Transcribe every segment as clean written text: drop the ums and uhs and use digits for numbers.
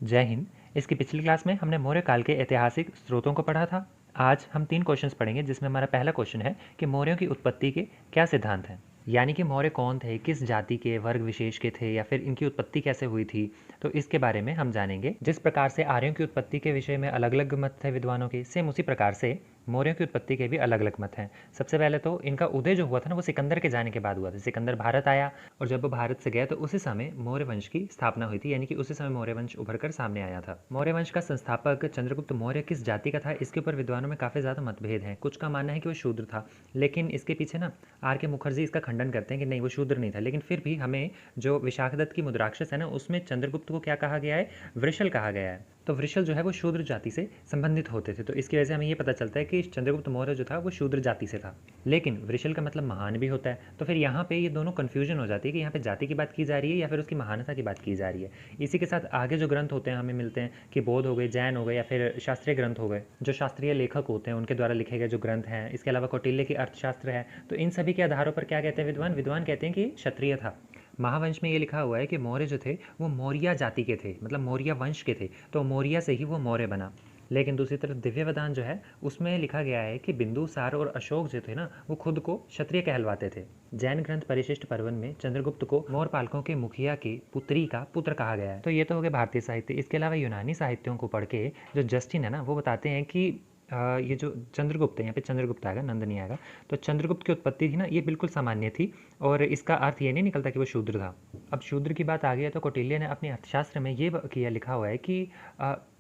जय हिंद। इसकी पिछली क्लास में हमने मौर्य काल के ऐतिहासिक स्रोतों को पढ़ा था। आज हम 3 क्वेश्चंस पढ़ेंगे, जिसमें हमारा पहला क्वेश्चन है कि मौर्यों की उत्पत्ति के क्या सिद्धांत हैं। यानी कि मौर्य कौन थे, किस जाति के, वर्ग विशेष के थे, या फिर इनकी उत्पत्ति कैसे हुई थी। तो इसके बारे में हम जानेंगे। जिस प्रकार से आर्यों की उत्पत्ति के विषय में अलग अलग मत थे विद्वानों के, सेम उसी प्रकार से मौर्यों की उत्पत्ति के भी अलग अलग मत हैं। सबसे पहले तो इनका उदय जो हुआ था ना, वो सिकंदर के जाने के बाद हुआ था। सिकंदर भारत आया और जब वो भारत से गया तो उसी समय मौर्य वंश की स्थापना हुई थी, यानी कि उसी समय मौर्य वंश उभर कर सामने आया था। मौर्य वंश का संस्थापक चंद्रगुप्त मौर्य किस जाति का था, इसके ऊपर विद्वानों में काफ़ी ज़्यादा मतभेद हैं। कुछ का मानना है कि वो शूद्र था, लेकिन इसके पीछे ना आर के मुखर्जी इसका खंडन करते हैं कि नहीं, वो शूद्र नहीं था। लेकिन फिर भी हमें जो विशाखदत्त की मुद्राक्षस है ना, उसमें चंद्रगुप्त को क्या कहा गया है, वृषल कहा गया है। तो वृषल जो है वो शूद्र जाति से संबंधित होते थे, तो इसकी वजह से हमें ये पता चलता है कि चंद्रगुप्त मौर्य जो था वो शूद्र जाति से था। लेकिन वृषल का मतलब महान भी होता है, तो फिर यहाँ पे ये दोनों कन्फ्यूजन हो जाती है कि यहाँ पे जाति की बात की जा रही है या फिर उसकी महानता की बात की जा रही है। इसी के साथ आगे जो ग्रंथ होते हैं हमें मिलते हैं कि बौद्ध हो गए, जैन हो गए, या फिर शास्त्रीय ग्रंथ हो गए, जो शास्त्रीय लेखक होते हैं उनके द्वारा लिखे गए जो ग्रंथ हैं। इसके अलावा कौटिल्य की अर्थशास्त्र है। तो इन सभी के आधारों पर क्या कहते हैं विद्वान विद्वान कहते हैं कि क्षत्रिय था। महावंश में ये लिखा हुआ है कि मौर्य जो थे वो मौर्य जाति के थे, मतलब मौर्य वंश के थे, तो मौर्य से ही वो मौर्य बना। लेकिन दूसरी तरफ दिव्य वेदांत जो है उसमें लिखा गया है कि बिंदुसार और अशोक जो थे ना, वो खुद को क्षत्रिय कहलवाते थे। जैन ग्रंथ परिशिष्ट पर्वन में चंद्रगुप्त को मौर्य पालकों के मुखिया की पुत्री का पुत्र कहा गया है। तो ये तो हो गया भारतीय साहित्य। इसके अलावा यूनानी साहित्यों को पढ़ के जो जस्टिन है ना, वो बताते हैं कि ये जो चंद्रगुप्त है, यहाँ पे चंद्रगुप्त आएगा, नंद नहीं आएगा। तो चंद्रगुप्त की उत्पत्ति थी ना, ये बिल्कुल सामान्य थी और इसका अर्थ ये नहीं निकलता कि वो शूद्र था। अब शूद्र की बात आ गई है तो कौटिल्य ने अपने अर्थशास्त्र में ये किया लिखा हुआ है कि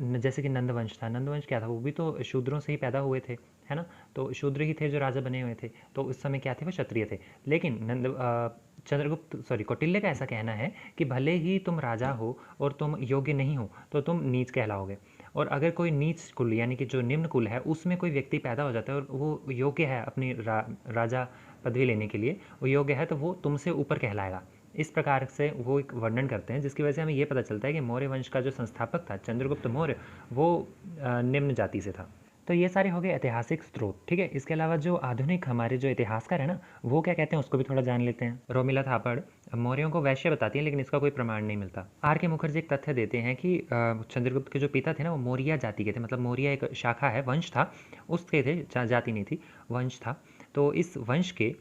जैसे कि नंदवंश था, नंदवंश क्या था, वो भी तो शूद्रों से ही पैदा हुए थे, है ना। तो शूद्र ही थे जो राजा बने हुए थे, तो उस समय क्या थे, वो क्षत्रिय थे। लेकिन कौटिल्य का ऐसा कहना है कि भले ही तुम राजा हो और तुम योग्य नहीं हो तो तुम नीच कहलाओगे। और अगर कोई नीच कुल यानी कि जो निम्न कुल है उसमें कोई व्यक्ति पैदा हो जाता है और वो योग्य है अपनी राजा पदवी लेने के लिए, वो योग्य है, तो वो तुमसे ऊपर कहलाएगा। इस प्रकार से वो एक वर्णन करते हैं, जिसकी वजह से हमें ये पता चलता है कि मौर्य वंश का जो संस्थापक था चंद्रगुप्त मौर्य, वो निम्न जाति से था। तो ये सारे हो गए ऐतिहासिक स्रोत, ठीक है। इसके अलावा जो आधुनिक हमारे जो इतिहासकार है ना, वो क्या कहते हैं उसको भी थोड़ा जान लेते हैं। रोमिला थापड़ मौर्यों को वैश्य बताती है, लेकिन इसका कोई प्रमाण नहीं मिलता। आर के मुखर्जी एक तथ्य देते हैं कि चंद्रगुप्त के जो पिता थे ना, वो मौर्य जाति के थे, मतलब मौर्य एक शाखा है, वंश था, उसके थे, जाति नहीं थी, वंश था। तो इस वंश के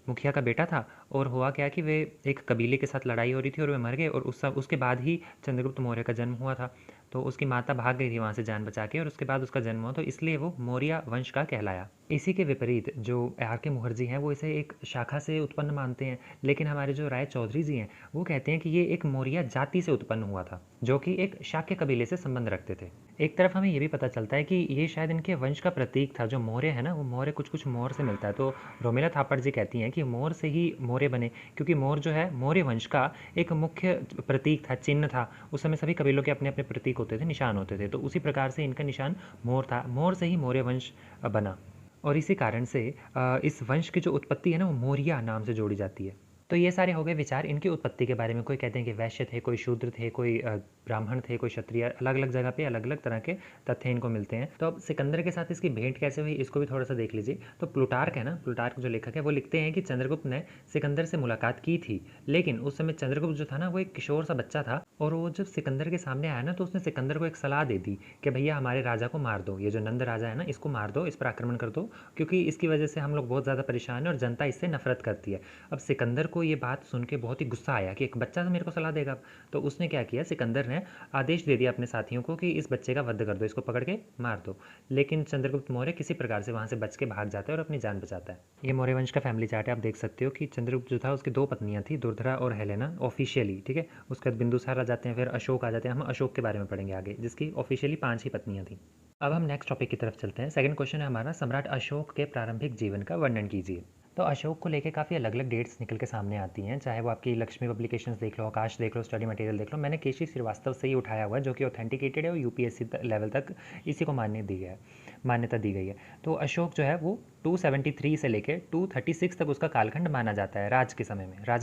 मुखिया का बेटा था। और हुआ क्या कि वे एक कबीले के साथ लड़ाई हो रही थी और वे मर गए, और उसके बाद ही चंद्रगुप्त मौर्य का जन्म हुआ था। तो उसकी माता भाग गई थी वहाँ से जान बचा के, और उसके बाद उसका जन्म हुआ, तो इसलिए वो मौर्य वंश का कहलाया। इसी के विपरीत जो आर के मुखर्जी हैं वो इसे एक शाखा से उत्पन्न मानते हैं, लेकिन हमारे जो राय चौधरी जी हैं वो कहते हैं कि ये एक मौर्य जाति से उत्पन्न हुआ था, जो कि एक शाक्य कबीले से संबंध रखते थे। एक तरफ हमें ये भी पता चलता है कि ये शायद इनके वंश का प्रतीक था। जो मौर्य है ना, वो मौर्य कुछ कुछ मोर से मिलता है। तो रोमिला थापड़ जी कहती हैं कि मोर से ही मौर्य बने, क्योंकि मोर जो है मौर्य वंश का एक मुख्य प्रतीक था, चिन्ह था। उस समय सभी कबीलों के अपने अपने प्रतीक होते थे, निशान होते थे, तो उसी प्रकार से इनका निशान मोर था। मोर से ही मौर्य वंश बना, और इसी कारण से इस वंश की जो उत्पत्ति है ना, वो मौर्य नाम से जोड़ी जाती है। तो ये सारे हो गए विचार इनकी उत्पत्ति के बारे में। कोई कहते हैं कि वैश्य थे, कोई शूद्र थे, कोई ब्राह्मण थे, कोई क्षत्रिय। अलग अलग जगह पे अलग अलग तरह के तथ्य इनको मिलते हैं। तो अब सिकंदर के साथ इसकी भेंट कैसे हुई, इसको भी थोड़ा सा देख लीजिए। तो प्लूटार्क है ना, प्लूटार्क जो लेखक है, वो लिखते हैं कि चंद्रगुप्त ने सिकंदर से मुलाकात की थी, लेकिन उस समय चंद्रगुप्त जो था ना, वो एक किशोर सा बच्चा था, और वो जब सिकंदर के सामने आया ना, तो उसने सिकंदर को एक सलाह दे दी कि भैया हमारे राजा को मार दो, ये जो नंद राजा है ना, इसको मार दो, इस पर आक्रमण कर दो, क्योंकि इसकी वजह से हम लोग बहुत ज़्यादा परेशान हैं और जनता इससे नफरत करती है। अब सिकंदर को ये बात सुन के बहुत ही गुस्सा आया कि एक बच्चा मेरे को सलाह देगा। तो उसने क्या किया, सिकंदर ने आदेश दे दिया अपने साथियों को कि इस बच्चे का वध कर दो, इसको पकड़ के मार दो। लेकिन चंद्रगुप्त मौर्य किसी प्रकार से वहाँ से बच के भाग जाता है और अपनी जान बचाता है। ये मौर्य वंश का फैमिली चार्ट है, आप देख सकते हो कि चंद्रगुप्त जो था उसकी 2 पत्नियां थी, दुर्धरा और हेलेना, ऑफिशियली, ठीक है। उसके बाद बिंदुसार आ जाते हैं, फिर अशोक आ जाते हैं। हम अशोक के बारे में पढ़ेंगे आगे, जिसकी ऑफिशियली 5 ही पत्नियां थी। अब हम नेक्स्ट टॉपिक की तरफ चलते हैं। सेकंड क्वेश्चन है हमारा, सम्राट अशोक के प्रारंभिक जीवन का वर्णन कीजिए। तो अशोक को लेके काफ़ी अलग अलग डेट्स निकल के सामने आती हैं, चाहे वो आपकी लक्ष्मी पब्लिकेशंस देख लो, आकाश देख लो, स्टडी मटेरियल देख लो। मैंने केशी श्रीवास्तव से ही उठाया हुआ है, जो कि ऑथेंटिकेटेड है और यूपीएससी लेवल तक इसी को मान्यता दी गई है। तो अशोक जो है वो 273 से लेकर 236 तक उसका कालखंड माना जाता है, राजा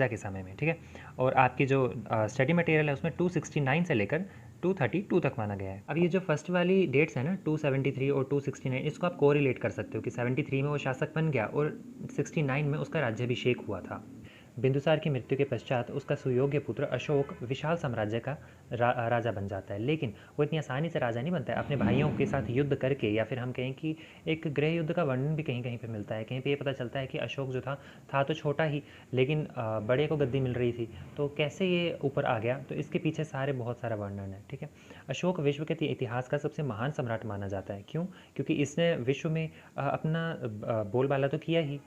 के समय में, ठीक है। और आपकी जो स्टडी मटेरियल है उसमें 269 से लेकर 232 तक माना गया है। अब ये जो फर्स्ट वाली डेट्स है ना, 273 और 269, इसको आप कोरिलेट कर सकते हो कि 73 में वो शासक बन गया और 69 में उसका राज्याभिषेक हुआ था। बिंदुसार की मृत्यु के पश्चात उसका सुयोग्य पुत्र अशोक विशाल साम्राज्य का राजा बन जाता है, लेकिन वो इतनी आसानी से राजा नहीं बनता है। अपने भाइयों के साथ युद्ध करके, या फिर हम कहें कि एक गृह युद्ध का वर्णन भी कहीं कहीं पे मिलता है। कहीं पे ये पता चलता है कि अशोक जो था तो छोटा ही, लेकिन बड़े को गद्दी मिल रही थी, तो कैसे ये ऊपर आ गया, तो इसके पीछे सारे बहुत सारा वर्णन है। ठीक है, अशोक विश्व के इतिहास का सबसे महान सम्राट माना जाता है। क्यों? क्योंकि इसने विश्व में अपना बोलबाला तो किया ही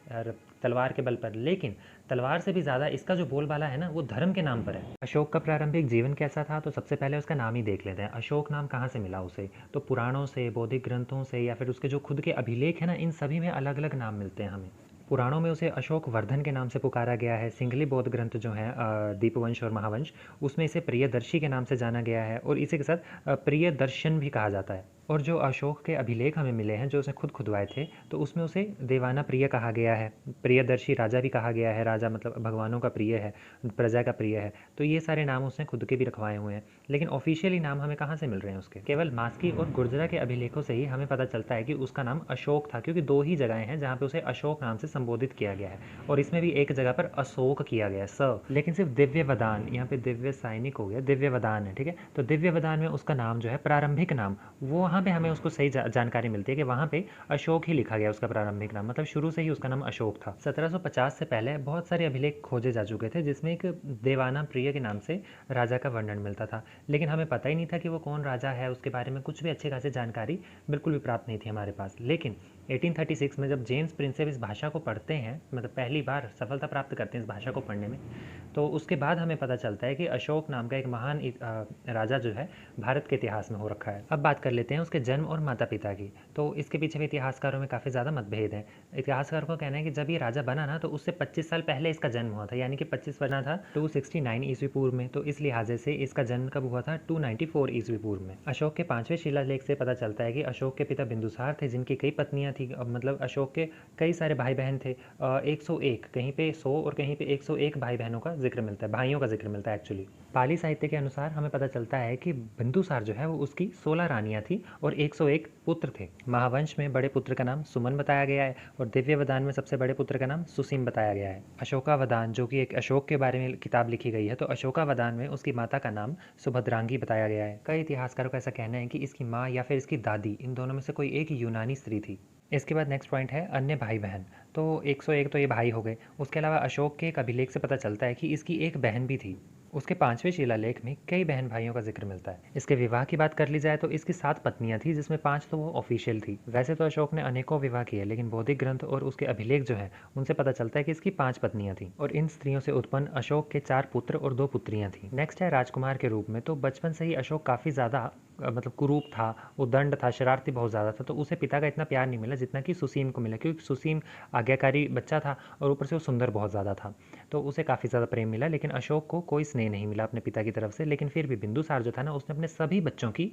तलवार के बल पर, लेकिन तलवार से भी ज़्यादा इसका जो बोलबाला है ना, वो धर्म के नाम पर है। अशोक का प्रारंभिक जीवन कैसा था, तो सबसे पहले उसका नाम ही देख लेते हैं। अशोक नाम कहाँ से मिला उसे, तो पुराणों से, बौद्धिक ग्रंथों से, या फिर उसके जो खुद के अभिलेख हैं ना, इन सभी में अलग अलग नाम मिलते हैं हमें। पुराणों में उसे अशोक वर्धन के नाम से पुकारा गया है। सिंघली बौद्ध ग्रंथ जो है दीपवंश और महावंश, उसमें इसे प्रियदर्शी के नाम से जाना गया है, और इसी के साथ प्रियदर्शन भी कहा जाता है। और जो अशोक के अभिलेख हमें मिले हैं, जो उसने खुद खुदवाए थे, तो उसमें उसे देवाना प्रिय कहा गया है, प्रियदर्शी राजा भी कहा गया है। राजा मतलब भगवानों का प्रिय है, प्रजा का प्रिय है। तो ये सारे नाम उसने खुद के भी रखवाए हुए हैं, लेकिन ऑफिशियली नाम हमें कहाँ से मिल रहे हैं उसके? केवल मास्की और गुर्जरा के अभिलेखों से ही हमें पता चलता है कि उसका नाम अशोक था, क्योंकि 2 ही जगहें हैं जहाँ पे उसे अशोक नाम से संबोधित किया गया है, और इसमें भी एक जगह पर अशोक किया गया है, लेकिन सिर्फ दिव्य वदान, यहाँ पे दिव्य सैनिक हो गया, दिव्य वदान है। ठीक है, तो दिव्य वदान में उसका नाम जो है, प्रारंभिक नाम, वो वहाँ पे हमें उसको सही जानकारी मिलती है कि वहाँ पे अशोक ही लिखा गया उसका प्रारंभिक नाम, मतलब शुरू से ही उसका नाम अशोक था। 1750 से पहले बहुत सारे अभिलेख खोजे जा चुके थे, जिसमें एक देवाना प्रिय के नाम से राजा का वर्णन मिलता था, लेकिन हमें पता ही नहीं था कि वो कौन राजा है। उसके बारे में कुछ भी अच्छी खासी जानकारी बिल्कुल भी प्राप्त नहीं थी हमारे पास। लेकिन 1836 में जब जेम्स प्रिंसेप इस भाषा को पढ़ते हैं, मतलब पहली बार सफलता प्राप्त करते हैं इस भाषा को पढ़ने में, तो उसके बाद हमें पता चलता है कि अशोक नाम का एक महान राजा जो है भारत के इतिहास में हो रखा है। अब बात कर लेते हैं उसके जन्म और माता पिता की। तो इसके पीछे भी इतिहासकारों में काफ़ी ज़्यादा मतभेद है। इतिहासकारों का कहना है कि जब ये राजा बना ना, तो उससे 25 साल पहले इसका जन्म हुआ था, यानी कि 25 बना था 269 ईस्वी पूर्व में, तो इस लिहाजे से इसका जन्म कब हुआ था? 294 ईस्वी पूर्व में। अशोक के 5वें शिलालेख से पता चलता है कि अशोक के पिता बिंदुसार थे, जिनकी कई पत्नियां थी, मतलब अशोक के कई सारे भाई बहन थे। 101, कहीं पे 100 और कहीं पे 101 भाई बहनों का जिक्र मिलता है, भाइयों का जिक्र मिलता है एक्चुअली। पाली साहित्य के अनुसार हमें पता चलता है कि बिंदुसार जो है वो उसकी 16 रानियां थी और 101 पुत्र थे। महावंश में बड़े पुत्र का नाम सुमन बताया गया है, और दिव्यवदान में सबसे बड़े पुत्र का नाम सुसीम बताया गया है। अशोकावदान, जो कि एक अशोक के बारे में किताब लिखी गई है, तो अशोकावदान में उसकी माता का नाम सुभद्रांगी बताया गया है। कई इतिहासकारों का ऐसा कहना है कि इसकी माँ या फिर इसकी दादी, इन दोनों में से कोई एक यूनानी स्त्री थी। इसके बाद नेक्स्ट पॉइंट है अन्य भाई बहन। तो 101 तो ये भाई हो गए। उसके अलावा अशोक के एक अभिलेख से पता चलता है कि इसकी एक बहन भी थी। उसके 5वें शिलालेख में कई बहन भाइयों का जिक्र मिलता है। इसके विवाह की बात कर ली जाए तो इसकी 7 पत्नियां थी, जिसमें 5 तो वो ऑफिशियल थी। वैसे तो अशोक ने अनेकों विवाह किए, लेकिन बौद्धिक ग्रंथ और उसके अभिलेख जो है, उनसे पता चलता है कि इसकी 5 पत्नियां थी, और इन स्त्रियों से उत्पन्न अशोक के 4 पुत्र और 2 पुत्रियां थी। नेक्स्ट है राजकुमार के रूप में। तो बचपन से ही अशोक काफ़ी ज़्यादा मतलब कुरूप था, उद्दंड था, शरारती बहुत ज़्यादा था, तो उसे पिता का इतना प्यार नहीं मिला जितना कि सुसीम को मिला, क्योंकि सुसीम आज्ञाकारी बच्चा था और ऊपर से वो सुंदर बहुत ज़्यादा था, तो उसे काफ़ी ज़्यादा प्रेम मिला। लेकिन अशोक को कोई स्नेह नहीं मिला अपने पिता की तरफ से। लेकिन फिर भी बिंदुसार जो था ना, उसने अपने सभी बच्चों की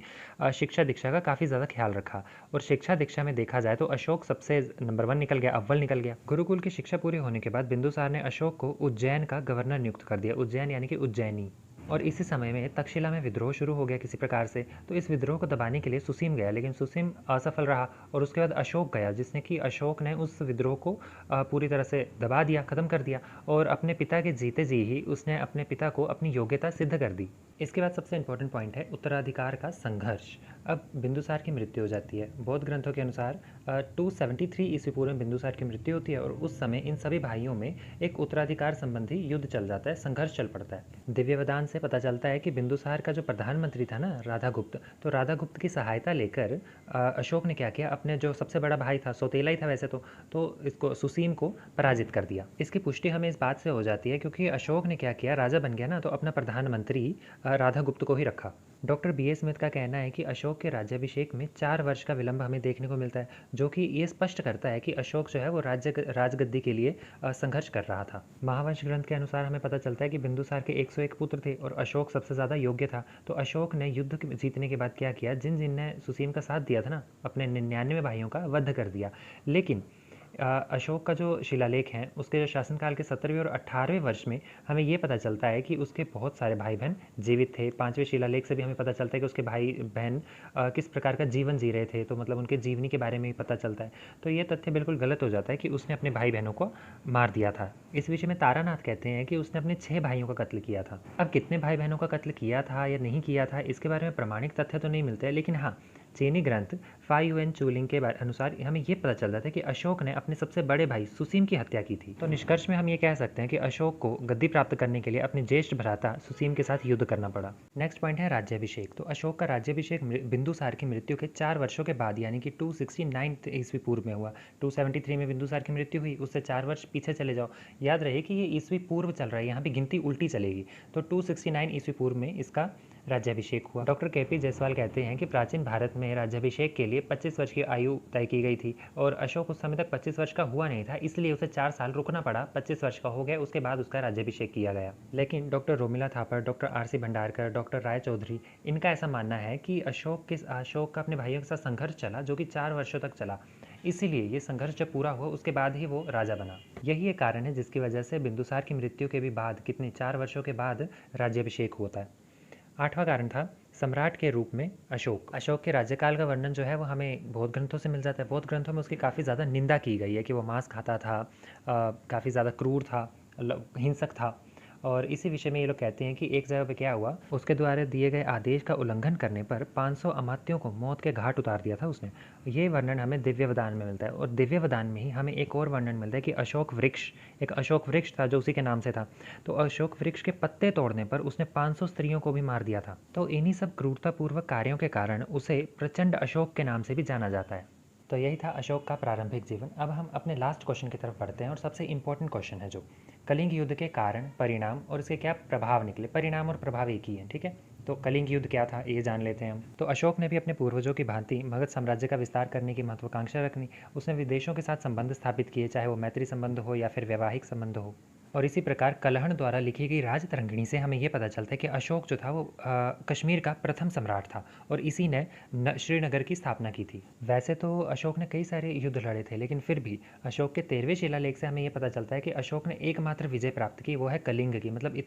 शिक्षा दीक्षा का काफ़ी ज़्यादा ख्याल रखा, और शिक्षा दीक्षा में देखा जाए तो अशोक सबसे नंबर 1 निकल गया, अव्वल निकल गया। गुरुकुल की शिक्षा पूरी होने के बाद बिंदुसार ने अशोक को उज्जैन का गवर्नर नियुक्त कर दिया। उज्जैन यानी कि उज्जैनी। और इसी समय में तक्षशिला में विद्रोह शुरू हो गया किसी प्रकार से, तो इस विद्रोह को दबाने के लिए सुसीम गया, लेकिन सुसीम असफल रहा, और उसके बाद अशोक गया, जिसने कि अशोक ने उस विद्रोह को पूरी तरह से दबा दिया, ख़त्म कर दिया, और अपने पिता के जीते जी ही उसने अपने पिता को अपनी योग्यता सिद्ध कर दी। इसके बाद सबसे इंपॉर्टेंट पॉइंट है उत्तराधिकार का संघर्ष। अब बिंदुसार की मृत्यु हो जाती है। बौद्ध ग्रंथों के अनुसार 273 ईस्वी पूर्व में बिंदुसार की मृत्यु होती है, और उस समय इन सभी भाइयों में एक उत्तराधिकार संबंधी युद्ध चल जाता है, संघर्ष चल पड़ता है। दिव्यवदान से पता चलता है कि बिंदुसार का जो प्रधानमंत्री था ना, राधागुप्त, तो राधागुप्त की सहायता लेकर अशोक ने क्या किया, अपने जो सबसे बड़ा भाई था, सौतेला ही था वैसे तो इसको सुसीम को पराजित कर दिया। इसकी पुष्टि हमें इस बात से हो जाती है क्योंकि अशोक ने क्या किया, राजा बन गया ना, तो अपना प्रधानमंत्री राधागुप्त को ही रखा। डॉक्टर बी ए स्मिथ का कहना है कि अशोक के राज्याभिषेक में 4 वर्ष का विलंब हमें देखने को मिलता है, जो कि ये स्पष्ट करता है कि अशोक जो है वो राजगद्दी के लिए संघर्ष कर रहा था। महावंश ग्रंथ के अनुसार हमें पता चलता है कि बिंदुसार के 101 पुत्र थे और अशोक सबसे ज़्यादा योग्य था। तो अशोक ने युद्ध जीतने के बाद क्या किया, जिन जिन ने सुसीम का साथ दिया था ना, अपने 99 भाइयों का वध कर दिया। लेकिन अशोक का जो शिलालेख हैं उसके जो शासनकाल के 17वें और 18वें वर्ष में हमें ये पता चलता है कि उसके बहुत सारे भाई बहन जीवित थे। 5वें शिलालेख से भी हमें पता चलता है कि उसके भाई बहन किस प्रकार का जीवन जी रहे थे, तो मतलब उनके जीवनी के बारे में भी पता चलता है। तो ये तथ्य बिल्कुल गलत हो जाता है कि उसने अपने भाई बहनों को मार दिया था। इस विषय में तारानाथ कहते हैं कि उसने अपने 6 भाइयों का कत्ल किया था। अब कितने भाई बहनों का कत्ल किया था या नहीं किया था इसके बारे में प्रमाणिक तथ्य तो नहीं मिलते हैं, लेकिन हाँ, चीनी ग्रंथ फायुएन चूलिंग के अनुसार हमें ये पता चलता था कि अशोक ने अपने सबसे बड़े भाई सुसीम की हत्या की थी। तो निष्कर्ष में हम ये कह सकते हैं कि अशोक को गद्दी प्राप्त करने के लिए अपने ज्येष्ठ भ्राता सुसीम के साथ युद्ध करना पड़ा। नेक्स्ट पॉइंट है राज्याभिषेक। तो अशोक का राज्याभिषेक बिंदुसार की मृत्यु के 4 वर्षों के बाद यानी कि 269 ईस्वी पूर्व में हुआ। 273 में बिंदुसार की मृत्यु हुई, उससे 4 वर्ष पीछे चले जाओ। याद रहे कि ये ईस्वी पूर्व चल रहा है, यहाँ पे गिनती उल्टी चलेगी। तो 269 ईस्वी पूर्व में इसका राज्याभिषेक हुआ। Doctor KP. जायसवाल कहते हैं कि प्राचीन भारत में राज्याभिषेक के लिए 25 वर्ष की आयु तय की गई थी और अशोक उस समय तक 25 वर्ष का हुआ नहीं था, इसलिए उसे 4 साल रुकना पड़ा। 25 वर्ष का हो गया, उसके बाद उसका राज्याभिषेक किया गया। लेकिन doctor Romila Thapar, doctor R C. Bhandarkar, doctor Ray Chaudhuri, इनका ऐसा मानना है कि अशोक का अपने भाइयों के साथ संघर्ष चला जो कि 4 वर्षों तक चला, इसीलिए ये संघर्ष जब पूरा हुआ उसके बाद ही वो राजा बना। यही एक कारण है जिसकी वजह से बिंदुसार की मृत्यु के भी बाद कितने 4 वर्षों के बाद राज्याभिषेक होता है। 8वां कारण था सम्राट के रूप में अशोक। अशोक के राज्यकाल का वर्णन जो है वो हमें बौद्ध ग्रंथों से मिल जाता है। बौद्ध ग्रंथों में उसकी काफ़ी ज़्यादा निंदा की गई है कि वो मांस खाता था, काफ़ी ज़्यादा क्रूर था, हिंसक था। और इसी विषय में ये लोग कहते हैं कि एक जगह पे क्या हुआ, उसके द्वारा दिए गए आदेश का उल्लंघन करने पर 500 अमात्यों को मौत के घाट उतार दिया था उसने। ये वर्णन हमें दिव्यवदान में मिलता है और दिव्यवदान में ही हमें एक और वर्णन मिलता है कि एक अशोक वृक्ष था जो उसी के नाम से था। तो अशोक वृक्ष के पत्ते तोड़ने पर उसने 500 स्त्रियों को भी मार दिया था। तो इन्हीं सब क्रूरतापूर्वक कार्यों के कारण उसे प्रचंड अशोक के नाम से भी जाना जाता है। तो यही था अशोक का प्रारंभिक जीवन। अब हम अपने लास्ट क्वेश्चन की तरफ बढ़ते हैं और सबसे इंपॉर्टेंट क्वेश्चन है जो कलिंग युद्ध के कारण, परिणाम और इसके क्या प्रभाव निकले। परिणाम और प्रभाव एक ही है, ठीक है। तो कलिंग युद्ध क्या था ये जान लेते हैं हम। तो अशोक ने भी अपने पूर्वजों की भांति मगध साम्राज्य का विस्तार करने की महत्वाकांक्षा रखनी। उसने विदेशों के साथ संबंध स्थापित किए, चाहे वो मैत्री संबंध हो या फिर वैवाहिक संबंध हो। और इसी प्रकार कलहण द्वारा लिखी गई राजतरंगिणी से हमें ये पता चलता है कि अशोक जो था वो कश्मीर का प्रथम सम्राट था और इसी ने श्रीनगर की स्थापना की थी। वैसे तो अशोक ने कई सारे युद्ध लड़े थे, लेकिन फिर भी अशोक के 13वें शिलालेख से हमें ये पता चलता है कि अशोक ने एकमात्र विजय प्राप्त की, वो है कलिंग की। मतलब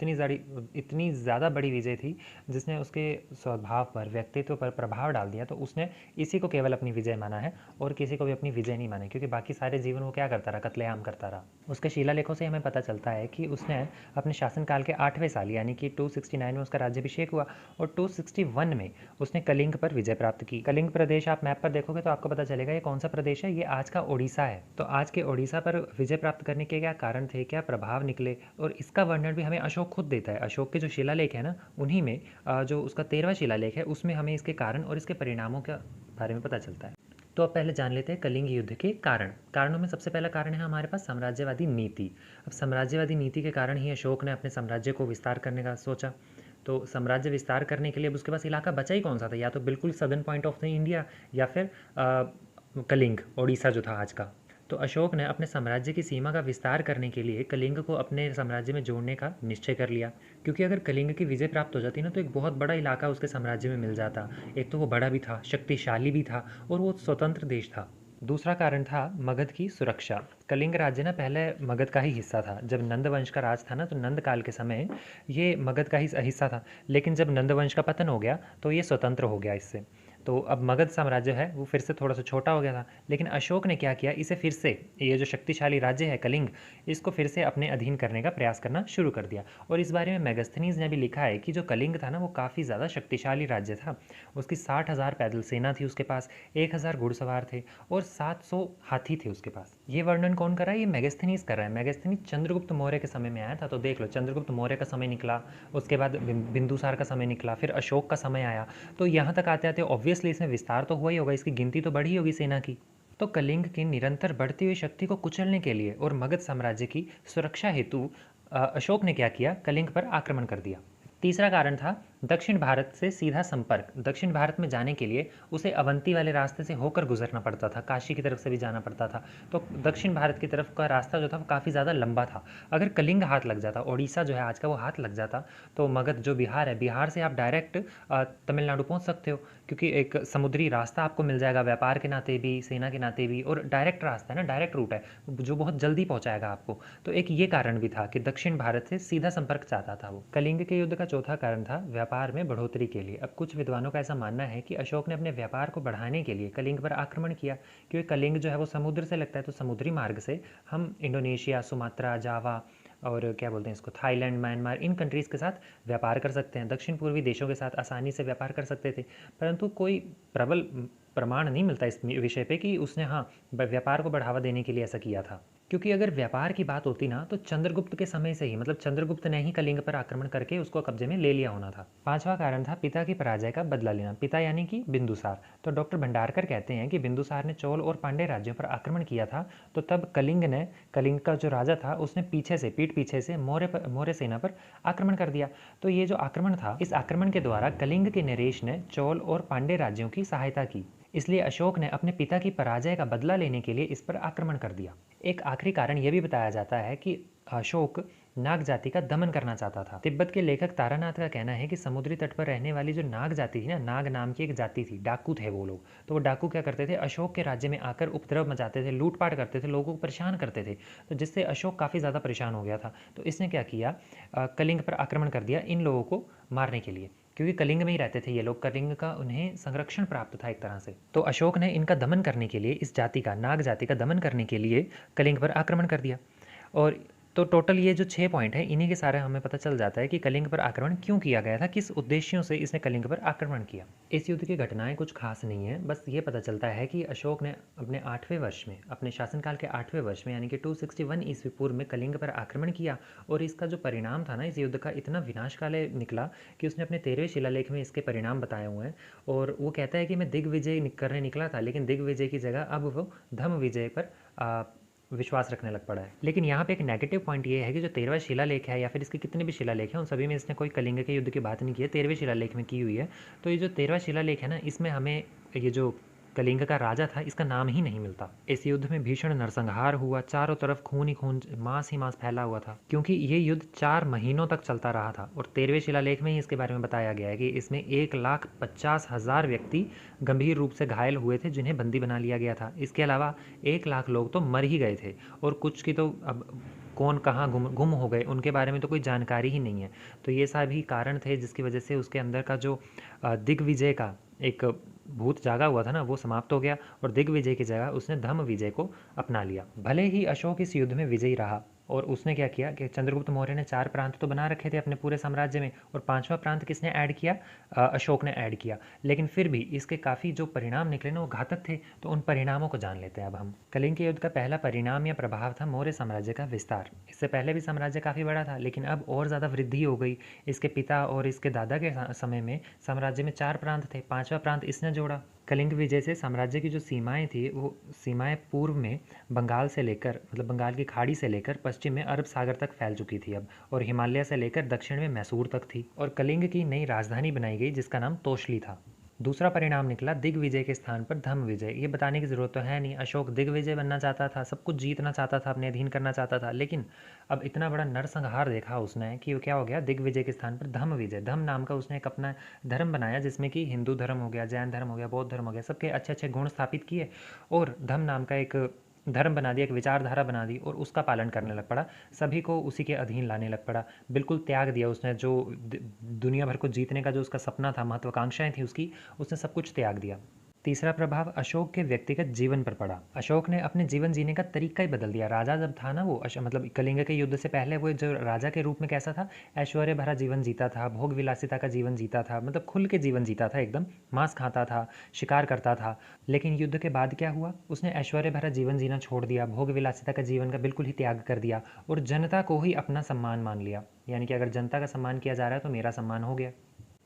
इतनी ज़्यादा बड़ी विजय थी जिसने उसके स्वभाव पर, व्यक्तित्व पर प्रभाव डाल दिया। तो उसने इसी को केवल अपनी विजय माना है और किसी को भी अपनी विजय नहीं माना, क्योंकि बाकी सारे जीवन वो क्या करता रहा, कत्लेआम करता रहा। उसके शिलालेखों से हमें पता चलता है कि उसने अपने शासनकाल के 8वें साल यानी कि 269 में उसका राज्याभिषेक हुआ और 261 में उसने कलिंग पर विजय प्राप्त की। कलिंग प्रदेश आप मैप पर देखोगे तो आपको पता चलेगा ये कौन सा प्रदेश है, ये आज का ओडिशा है। तो आज के ओडिशा पर विजय प्राप्त करने के क्या कारण थे, क्या प्रभाव निकले, और इसका वर्णन भी हमें अशोक खुद देता है। अशोक के जो शिलालेख है ना, उन्हीं में जो उसका 13वां शिलालेख है उसमें हमें इसके कारण और इसके परिणामों के बारे में पता चलता है। तो अब पहले जान लेते हैं कलिंग युद्ध के कारणों में सबसे पहला कारण है हमारे पास साम्राज्यवादी नीति। अब साम्राज्यवादी नीति के कारण ही अशोक ने अपने साम्राज्य को विस्तार करने का सोचा। तो साम्राज्य विस्तार करने के लिए अब उसके पास इलाका बचा ही कौन सा था, या तो बिल्कुल southern point of the India या फिर कलिंग ओडिशा जो था आज का। तो अशोक ने अपने साम्राज्य की सीमा का विस्तार करने के लिए कलिंग को अपने साम्राज्य में जोड़ने का निश्चय कर लिया, क्योंकि अगर कलिंग की विजय प्राप्त हो जाती ना तो एक बहुत बड़ा इलाका उसके साम्राज्य में मिल जाता। एक तो वो बड़ा भी था, शक्तिशाली भी था और वो स्वतंत्र देश था। दूसरा कारण था मगध की सुरक्षा। कलिंग राज्य ना पहले मगध का ही हिस्सा था। जब नंद वंश का राज था ना तो नंद काल के समय ये मगध का ही हिस्सा था, लेकिन जब नंद वंश का पतन हो गया तो ये स्वतंत्र हो गया इससे। तो अब मगध साम्राज्य है वो फिर से थोड़ा सा छोटा हो गया था, लेकिन अशोक ने क्या किया, इसे फिर से, ये जो शक्तिशाली राज्य है कलिंग, इसको फिर से अपने अधीन करने का प्रयास करना शुरू कर दिया। और इस बारे में मेगास्थनीज ने भी लिखा है कि जो कलिंग था ना वो काफ़ी ज़्यादा शक्तिशाली राज्य था। उसकी 60,000 पैदल सेना थी उसके पास, 1,000 घुड़सवार थे और 700 हाथी थे उसके पास। ये वर्णन कौन कर रहा है, ये मेगास्थनीज कर रहा है। मेगास्थनीज चंद्रगुप्त मौर्य के समय में आया था। तो देख लो, चंद्रगुप्त मौर्य का समय निकला, उसके बाद बिंदुसार का समय निकला, फिर अशोक का समय आया। तो यहाँ तक आते आते ऑब्वियसली इसमें विस्तार तो हुआ ही होगा, इसकी गिनती तो बढ़ी होगी सेना की। तो कलिंग की निरंतर बढ़ती हुई शक्ति को कुचलने के लिए और मगध साम्राज्य की सुरक्षा हेतु अशोक ने क्या किया, कलिंग पर आक्रमण कर दिया। तीसरा कारण था दक्षिण भारत से सीधा संपर्क। दक्षिण भारत में जाने के लिए उसे अवंती वाले रास्ते से होकर गुजरना पड़ता था, काशी की तरफ से भी जाना पड़ता था। तो दक्षिण भारत की तरफ का रास्ता जो था वो काफ़ी ज़्यादा लंबा था। अगर कलिंग हाथ लग जाता, उड़ीसा जो है आज का, वो हाथ लग जाता, तो मगध जो बिहार है, बिहार से आप डायरेक्ट तमिलनाडु पहुंच सकते हो, क्योंकि एक समुद्री रास्ता आपको मिल जाएगा, व्यापार के नाते भी, सेना के नाते भी, और डायरेक्ट रास्ता है ना, डायरेक्ट रूट है जो बहुत जल्दी पहुंचाएगा आपको। तो एक ये कारण भी था कि दक्षिण भारत से सीधा संपर्क चाहता था वो। कलिंग के युद्ध का चौथा कारण था व्यापार में बढ़ोतरी के लिए। अब कुछ विद्वानों का ऐसा मानना है कि अशोक ने अपने व्यापार को बढ़ाने के लिए कलिंग पर आक्रमण किया, क्योंकि कलिंग जो है वो समुद्र से लगता है, तो समुद्री मार्ग से हम इंडोनेशिया, सुमात्रा, जावा और क्या बोलते हैं इसको, थाईलैंड, म्यांमार, इन कंट्रीज़ के साथ व्यापार कर सकते हैं, दक्षिण पूर्वी देशों के साथ आसानी से व्यापार कर सकते थे। परंतु कोई प्रबल प्रमाण नहीं मिलता इस विषय पे कि उसने हाँ व्यापार को बढ़ावा देने के लिए ऐसा किया था। क्योंकि अगर व्यापार की बात होती ना, तो चंद्रगुप्त के समय से ही, मतलब चंद्रगुप्त ने ही कलिंग पर आक्रमण करके उसको कब्जे में ले लिया होना था। पांचवा कारण था पिता की पराजय का बदला लेना। पिता यानी कि बिंदुसार। तो डॉक्टर भंडारकर कहते हैं कि बिंदुसार ने चोल और पांड्य राज्यों पर आक्रमण किया था, तो तब कलिंग का जो राजा था उसने पीछे से, पीठ पीछे से मौर्य सेना पर आक्रमण कर दिया। तो ये जो आक्रमण था, इस आक्रमण के द्वारा कलिंग के नरेश ने चोल और पांड्य राज्यों की सहायता की। इसलिए अशोक ने अपने पिता की पराजय का बदला लेने के लिए इस पर आक्रमण कर दिया। एक आखिरी कारण यह भी बताया जाता है कि अशोक नाग जाति का दमन करना चाहता था। तिब्बत के लेखक तारानाथ का कहना है कि समुद्री तट पर रहने वाली जो नाग जाति थी ना, नाग नाम की एक जाति थी, डाकू थे वो लोग। तो वो डाकू क्या करते थे, अशोक के राज्य में आकर उपद्रव मचाते थे, लूटपाट करते थे, लोगों को परेशान करते थे। तो जिससे अशोक काफ़ी ज़्यादा परेशान हो गया था। तो इसने क्या किया, कलिंग पर आक्रमण कर दिया इन लोगों को मारने के लिए, क्योंकि कलिंग में ही रहते थे ये लोग, कलिंग का उन्हें संरक्षण प्राप्त था एक तरह से। तो अशोक ने इनका दमन करने के लिए, इस जाति का, नाग जाति का दमन करने के लिए कलिंग पर आक्रमण कर दिया। और तो टोटल ये जो 6 पॉइंट है, इन्हीं के सारे हमें पता चल जाता है कि कलिंग पर आक्रमण क्यों किया गया था, किस उद्देश्यों से इसने कलिंग पर आक्रमण किया। इस युद्ध की घटनाएं कुछ खास नहीं है, बस ये पता चलता है कि अशोक ने अपने 8वें वर्ष में, अपने शासनकाल के 8वें वर्ष में, यानी कि 261 ईस्वी पूर्व में कलिंग पर आक्रमण किया। और इसका जो परिणाम था ना इस युद्ध का, इतना विनाशकाले निकला कि उसने अपने 13वें शिलालेख में इसके परिणाम बताए हुए हैं। और वो कहता है कि मैं दिग्विजय करने निकला था, लेकिन दिग्विजय की जगह अब वो धम्म विजय पर विश्वास रखने लग पड़ा है। लेकिन यहाँ पे एक नेगेटिव पॉइंट ये है कि जो 13वां शिलालेख है, या फिर इसके कितने भी शिलालेख हैं, उन सभी में इसने कोई कलिंग के युद्ध की बात नहीं की है, 13वें शिलालेख में की हुई है। तो ये जो 13वां शिलालेख है ना, इसमें हमें ये जो कलिंग का राजा था इसका नाम ही नहीं मिलता। इस युद्ध में भीषण नरसंहार हुआ, चारों तरफ खून ही खून, मांस ही मांस फैला हुआ था, क्योंकि ये युद्ध 4 महीनों तक चलता रहा था। और 13वें शिलालेख में ही इसके बारे में बताया गया है कि इसमें 1,50,000 व्यक्ति गंभीर रूप से घायल हुए थे, जिन्हें बंदी बना लिया गया था। इसके अलावा 1 लाख लोग तो मर ही गए थे, और कुछ की तो अब कौन कहाँ गुम हो गए, उनके बारे में तो कोई जानकारी ही नहीं है। तो ये सभी कारण थे जिसकी वजह से उसके अंदर का जो दिग्विजय का एक भूत जागा हुआ था ना, वो समाप्त हो गया, और दिग्विजय की जगह उसने धम्म विजय को अपना लिया। भले ही अशोक इस युद्ध में विजयी रहा, और उसने क्या किया कि चंद्रगुप्त मौर्य ने 4 प्रांत तो बना रखे थे अपने पूरे साम्राज्य में, और 5वां प्रांत किसने ऐड किया, अशोक ने ऐड किया। लेकिन फिर भी इसके काफ़ी जो परिणाम निकले ना वो घातक थे। तो उन परिणामों को जान लेते हैं अब हम। कलिंग के युद्ध का पहला परिणाम या प्रभाव था मौर्य साम्राज्य का विस्तार। इससे पहले भी साम्राज्य काफ़ी बड़ा था, लेकिन अब और ज़्यादा वृद्धि हो गई। इसके पिता और इसके दादा के समय में साम्राज्य में 4 प्रांत थे, 5वां प्रांत इसने जोड़ा। कलिंग विजय से साम्राज्य की जो सीमाएं थी, वो सीमाएं पूर्व में बंगाल से लेकर, मतलब बंगाल की खाड़ी से लेकर पश्चिम में अरब सागर तक फैल चुकी थी अब, और हिमालय से लेकर दक्षिण में मैसूर तक थी। और कलिंग की नई राजधानी बनाई गई जिसका नाम तोशली था। दूसरा परिणाम निकला दिग्विजय के स्थान पर धम्म विजय। ये बताने की जरूरत तो है नहीं, अशोक दिग्विजय बनना चाहता था, सब कुछ जीतना चाहता था, अपने अधीन करना चाहता था। लेकिन अब इतना बड़ा नरसंहार देखा उसने कि वो क्या हो गया, दिग्विजय के स्थान पर धम्म विजय, धम्म नाम का उसने एक अपना धर्म बनाया, जिसमें कि हिंदू धर्म हो गया, जैन धर्म हो गया, बौद्ध धर्म हो गया, सबके अच्छे अच्छे गुण स्थापित किए, और धम्म नाम का एक धर्म बना दिया, एक विचारधारा बना दी, और उसका पालन करने लग पड़ा, सभी को उसी के अधीन लाने लग पड़ा। बिल्कुल त्याग दिया उसने, जो दुनिया भर को जीतने का जो उसका सपना था, महत्वाकांक्षाएं थी उसकी, उसने सब कुछ त्याग दिया। तीसरा प्रभाव अशोक के व्यक्तिगत जीवन पर पड़ा। अशोक ने अपने जीवन जीने का तरीका ही बदल दिया। राजा जब था ना वो, मतलब कलिंग के युद्ध से पहले वो जो राजा के रूप में कैसा था, ऐश्वर्य भरा जीवन जीता था, भोग विलासिता का जीवन जीता था, मतलब खुल के जीवन जीता था, एकदम मांस खाता था, शिकार करता था। लेकिन युद्ध के बाद क्या हुआ, उसने ऐश्वर्य भरा जीवन जीना छोड़ दिया, भोग विलासिता का जीवन का बिल्कुल ही त्याग कर दिया, और जनता को ही अपना सम्मान मान लिया। यानी कि अगर जनता का सम्मान किया जा रहा है तो मेरा सम्मान हो गया।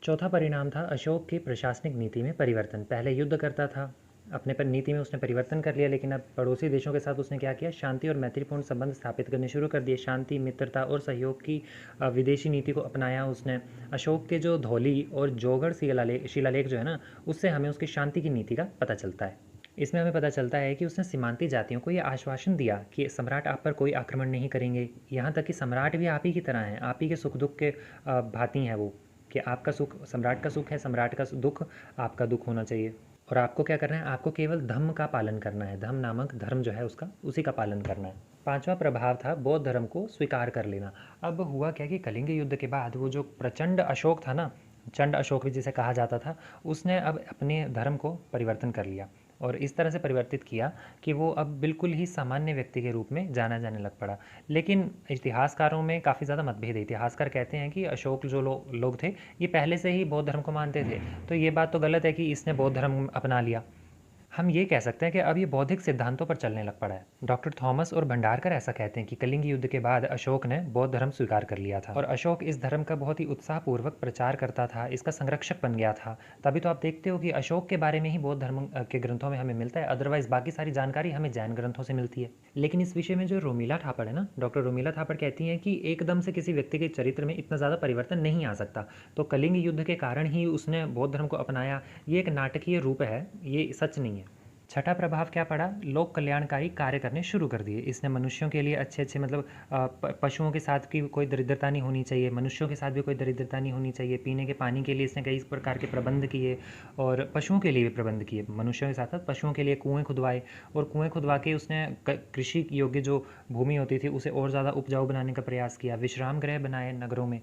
चौथा परिणाम था अशोक की प्रशासनिक नीति में परिवर्तन। पहले युद्ध करता था, अपने पर नीति में उसने परिवर्तन कर लिया, लेकिन अब पड़ोसी देशों के साथ उसने क्या किया, शांति और मैत्रीपूर्ण संबंध स्थापित करने शुरू कर दिए। शांति, मित्रता और सहयोग की विदेशी नीति को अपनाया उसने। अशोक के जो धौली और जौगढ़ शिलालेख जो है ना, उससे हमें उसकी शांति की नीति का पता चलता है। इसमें हमें पता चलता है कि उसने सीमांती जातियों को ये आश्वासन दिया कि सम्राट आप पर कोई आक्रमण नहीं करेंगे। यहाँ तक कि सम्राट भी आप ही की तरह हैं, आप ही के सुख दुख के भांति हैं वो, कि आपका सुख सम्राट का सुख है, सम्राट का दुख आपका दुख होना चाहिए। और आपको क्या करना है, आपको केवल धम्म का पालन करना है। धम्म नामक धर्म जो है उसका, उसी का पालन करना है। पांचवा प्रभाव था बौद्ध धर्म को स्वीकार कर लेना। अब हुआ क्या कि कलिंग युद्ध के बाद वो जो प्रचंड अशोक था ना, चंड अशोक भी जिसे कहा जाता था, उसने अब अपने धर्म को परिवर्तन कर लिया और इस तरह से परिवर्तित किया कि वो अब बिल्कुल ही सामान्य व्यक्ति के रूप में जाना जाने लग पड़ा। लेकिन इतिहासकारों में काफ़ी ज़्यादा मतभेद है। इतिहासकार कहते हैं कि अशोक जो लोग थे, ये पहले से ही बौद्ध धर्म को मानते थे, तो ये बात तो गलत है कि इसने बौद्ध धर्म अपना लिया। हम ये कह सकते हैं कि अब ये बौद्धिक सिद्धांतों पर चलने लग पड़ा है। डॉक्टर थॉमस और भंडारकर ऐसा कहते हैं कि कलिंग युद्ध के बाद अशोक ने बौद्ध धर्म स्वीकार कर लिया था और अशोक इस धर्म का बहुत ही उत्साहपूर्वक प्रचार करता था, इसका संरक्षक बन गया था। तभी तो आप देखते हो कि अशोक के बारे में ही बौद्ध धर्म के ग्रंथों में हमें मिलता है, अदरवाइज बाकी सारी जानकारी हमें जैन ग्रंथों से मिलती है। लेकिन इस विषय में जो रोमिला थापड़ है ना, डॉक्टर रोमिला थापड़ कहती हैं कि एकदम से किसी व्यक्ति के चरित्र में इतना ज़्यादा परिवर्तन नहीं आ सकता, तो कलिंग युद्ध के कारण ही उसने बौद्ध धर्म को अपनाया, ये एक नाटकीय रूप है, ये सच नहीं है। छठा प्रभाव क्या पड़ा, लोक कल्याणकारी कार्य करने शुरू कर दिए इसने। मनुष्यों के लिए अच्छे अच्छे मतलब पशुओं के साथ की कोई दरिद्रता नहीं होनी चाहिए, मनुष्यों के साथ भी कोई दरिद्रता नहीं होनी चाहिए। पीने के पानी के लिए इसने कई प्रकार के प्रबंध किए और पशुओं के लिए भी प्रबंध किए। मनुष्यों के साथ साथ पशुओं के लिए कुएँ खुदवाए और कुएँ खुदवा के उसने कृषि योग्य जो भूमि होती थी उसे और ज़्यादा उपजाऊ बनाने का प्रयास किया। विश्राम गृह बनाए नगरों में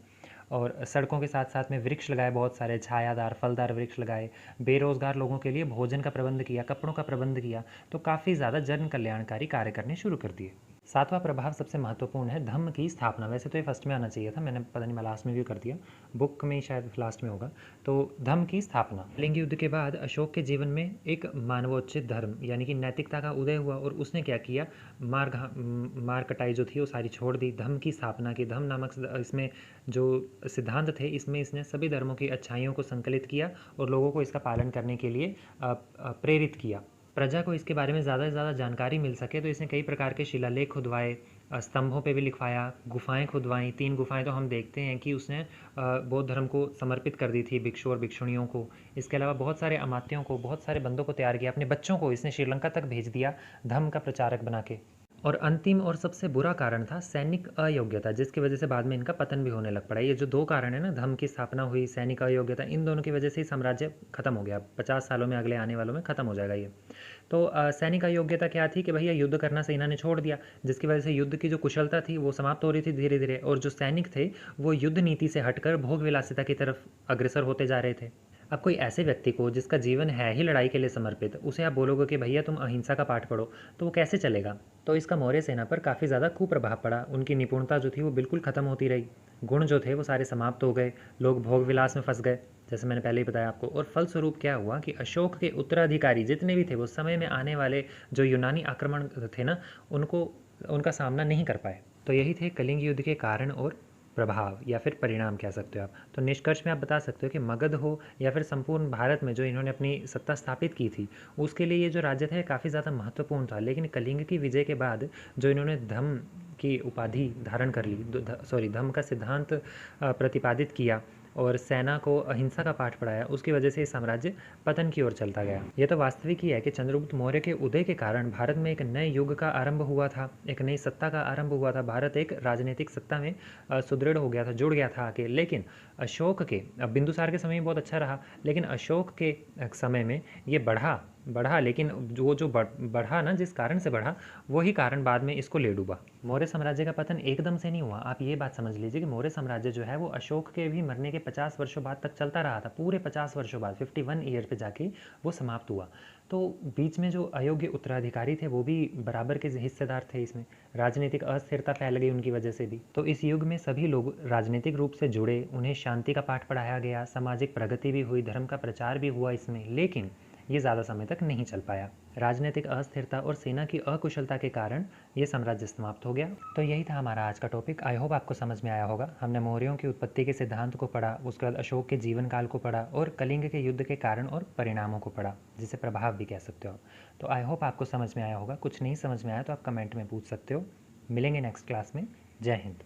और सड़कों के साथ साथ में वृक्ष लगाए, बहुत सारे छायादार फलदार वृक्ष लगाए। बेरोजगार लोगों के लिए भोजन का प्रबंध किया, कपड़ों का प्रबंध किया, तो काफ़ी ज़्यादा जन कल्याणकारी कार्य करने शुरू कर दिए। सातवां प्रभाव सबसे महत्वपूर्ण है धम्म की स्थापना। वैसे तो ये फर्स्ट में आना चाहिए था, मैंने पता नहीं मैं लास्ट में भी कर दिया, बुक में शायद लास्ट में होगा। तो धम्म की स्थापना। कलिंग युद्ध के बाद अशोक के जीवन में एक मानवोचित धर्म यानी कि नैतिकता का उदय हुआ और उसने क्या किया, मार कटाई जो थी वो सारी छोड़ दी, धम्म की स्थापना की। धम्म नामक इसमें जो सिद्धांत थे, इसमें इसने सभी धर्मों की अच्छाइयों को संकलित किया और लोगों को इसका पालन करने के लिए प्रेरित किया। प्रजा को इसके बारे में ज़्यादा से ज़्यादा जानकारी मिल सके तो इसने कई प्रकार के शिलालेख खुदवाए, स्तंभों पे भी लिखवाया, गुफाएं खुदवाई। 3 गुफाएं तो हम देखते हैं कि उसने बौद्ध धर्म को समर्पित कर दी थी भिक्षु और भिक्षुणियों को। इसके अलावा बहुत सारे अमात्यों को, बहुत सारे बंदों को तैयार किया, अपने बच्चों को इसने श्रीलंका तक भेज दिया धर्म का प्रचारक बना के। और अंतिम और सबसे बुरा कारण था सैनिक अयोग्यता, जिसकी वजह से बाद में इनका पतन भी होने लग पड़ा। ये जो 2 कारण है ना, धर्म की स्थापना हुई, सैनिक अयोग्यता, इन दोनों की वजह से ही साम्राज्य खत्म हो गया। 50 सालों में, अगले आने वालों में खत्म हो जाएगा ये। तो सैनिक अयोग्यता क्या थी कि भैया युद्ध करना से इन्होंने छोड़ दिया, जिसकी वजह से युद्ध की जो कुशलता थी वो समाप्त हो रही थी धीरे धीरे, और जो सैनिक थे वो युद्ध नीति से हटकर भोग विलासिता की तरफ अग्रसर होते जा रहे थे। अब कोई ऐसे व्यक्ति को जिसका जीवन है ही लड़ाई के लिए समर्पित, उसे आप बोलोगे कि भैया तुम अहिंसा का पाठ पढ़ो, तो वो कैसे चलेगा। तो इसका मौर्य सेना पर काफ़ी ज़्यादा कुप्रभाव पड़ा। उनकी निपुणता जो थी वो बिल्कुल ख़त्म होती रही, गुण जो थे वो सारे समाप्त हो गए, लोग भोग विलास में फंस गए, जैसे मैंने पहले ही बताया आपको। और फलस्वरूप क्या हुआ कि अशोक के उत्तराधिकारी जितने भी थे वो समय में आने वाले जो यूनानी आक्रमण थे ना, उनका सामना नहीं कर पाए। तो यही थे कलिंग युद्ध के कारण और प्रभाव या फिर परिणाम कह सकते हो आप। तो निष्कर्ष में आप बता सकते हो कि मगध हो या फिर संपूर्ण भारत में जो इन्होंने अपनी सत्ता स्थापित की थी, उसके लिए ये जो राज्य था काफ़ी ज़्यादा महत्वपूर्ण था। लेकिन कलिंग की विजय के बाद जो इन्होंने धम्म की उपाधि धारण कर ली, धम्म का सिद्धांत प्रतिपादित किया और सेना को अहिंसा का पाठ पढ़ाया, उसकी वजह से साम्राज्य पतन की ओर चलता गया। यह तो वास्तविक ही है कि चंद्रगुप्त मौर्य के उदय के कारण भारत में एक नए युग का आरंभ हुआ था, एक नई सत्ता का आरंभ हुआ था। भारत एक राजनीतिक सत्ता में सुदृढ़ हो गया था, जुड़ गया था आके। लेकिन अशोक के, अब बिंदुसार के समय में बहुत अच्छा रहा, लेकिन अशोक के समय में ये बढ़ा, लेकिन जो बढ़ा ना, जिस कारण से बढ़ा वही कारण बाद में इसको ले डूबा। मौर्य साम्राज्य का पतन एकदम से नहीं हुआ। आप ये बात समझ लीजिए कि मौर्य साम्राज्य जो है वो अशोक के भी मरने के 50 वर्षों बाद तक चलता रहा था। पूरे 50 वर्षों बाद 51 ईयर पे जाके वो समाप्त हुआ। तो बीच में जो अयोग्य उत्तराधिकारी थे वो भी बराबर के हिस्सेदार थे इसमें। राजनीतिक अस्थिरता फैल गई उनकी वजह से भी। तो इस युग में सभी लोग राजनीतिक रूप से जुड़े, उन्हें शांति का पाठ पढ़ाया गया, सामाजिक प्रगति भी हुई, धर्म का प्रचार भी हुआ इसमें। लेकिन ये ज़्यादा समय तक नहीं चल पाया। राजनीतिक अस्थिरता और सेना की अकुशलता के कारण ये साम्राज्य समाप्त हो गया। तो यही था हमारा आज का टॉपिक। आई होप आपको समझ में आया होगा। हमने मौर्यों की उत्पत्ति के सिद्धांत को पढ़ा, उसके बाद अशोक के जीवन काल को पढ़ा और कलिंग के युद्ध के कारण और परिणामों को पढ़ा, जिसे प्रभाव भी कह सकते हो। तो आई होप आपको समझ में आया होगा। कुछ नहीं समझ में आया तो आप कमेंट में पूछ सकते हो। मिलेंगे नेक्स्ट क्लास में। जय हिंद।